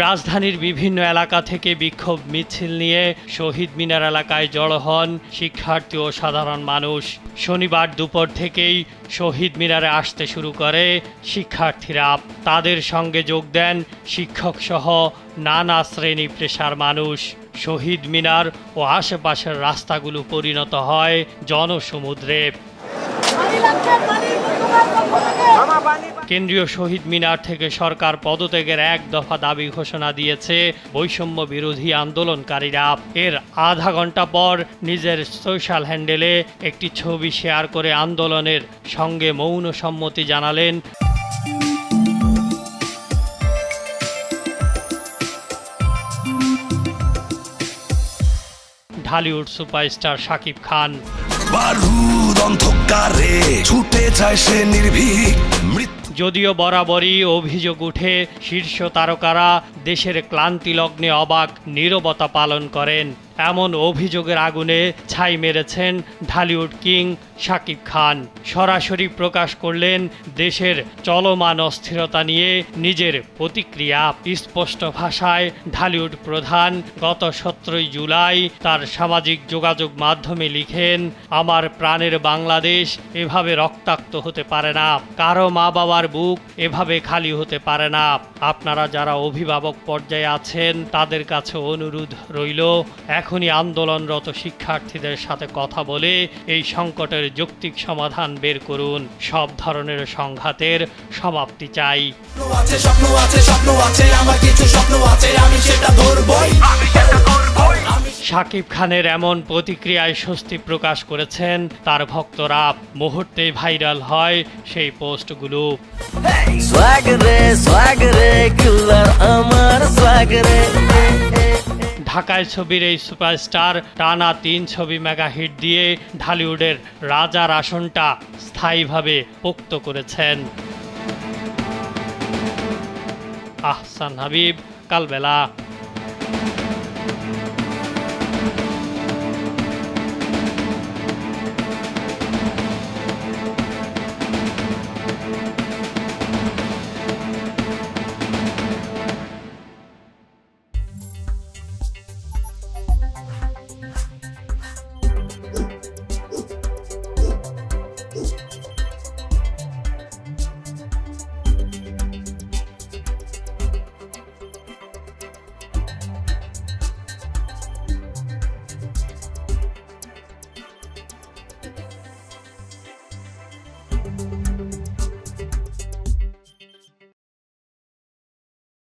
রাজধানীর বিভিন্ন এলাকা থেকে বিক্ষোভ মিছিল নিয়ে শহীদ মিনার এলাকায় জড়ো হন শিক্ষার্থী ও সাধারণ মানুষ। শনিবার দুপুর থেকেই শহীদ মিনারে আসতে শুরু করে শিক্ষার্থীরা। তাদের সঙ্গে যোগ দেন শিক্ষকসহ নানা শ্রেণী পেশার মানুষ। শহীদ মিনার ও আশেপাশের রাস্তাগুলো পরিণত হয় জনসমুদ্রে। কেন্দ্রীয় শহীদ মিনার থেকে সরকার পদত্যাগের এক দফা দাবি ঘোষণা দিয়েছে বৈষম্য বিরোধী আন্দোলনকারীরা। এর আধা ঘন্টা পর নিজের সোশ্যাল হ্যান্ডেলে একটি ছবি শেয়ার করে আন্দোলনের সঙ্গে মৌন সম্মতি জানালেন ঢালিউড সুপারস্টার শাকিব খান। যদিও বরাবরই অভিযোগ উঠে শীর্ষ তারকারা দেশের ক্লান্তি লগ্নে অবাক নীরবতা পালন করেন। এমন অভিযোগের আগুনে ছাই মেরেছেন ঢালিউড কিং শাকিব খান। সরাসরি প্রকাশ করলেন দেশের চলমান অস্থিরতা নিয়ে নিজের প্রতিক্রিয়া। স্পষ্ট ভাষায় ঢালিউড প্রধান গত 17 জুলাই তার সামাজিক যোগাযোগ মাধ্যমে লিখেন, আমার প্রাণের বাংলাদেশ এভাবে রক্তাক্ত হতে পারে না, কারো মা বাবার বুক এভাবে খালি হতে পারে না। আপনারা যারা অভিভাবক পর্যায়ে আছেন তাদের কাছে অনুরোধ রইল, এখনই আন্দোলনরত শিক্ষার্থীদের সাথে কথা বলে এই সংকটের যৌক্তিক সমাধান বের করুন। সব ধরনের সংঘাতের সমাপ্তি চাই। শাকিব খানের এমন প্রতিক্রিয়ায় স্বস্তি প্রকাশ করেছেন তার ভক্তরা। মুহূর্তে ভাইরাল হয় সেই পোস্টগুলো। ঢাকায় ছবির এই সুপারস্টার টানা 3 ছবি মেগা হিট দিয়ে ঢালিউডের রাজার আসনটা স্থায়ীভাবে পোক্ত করেছেন। আহসান হাবিব, কালবেলা।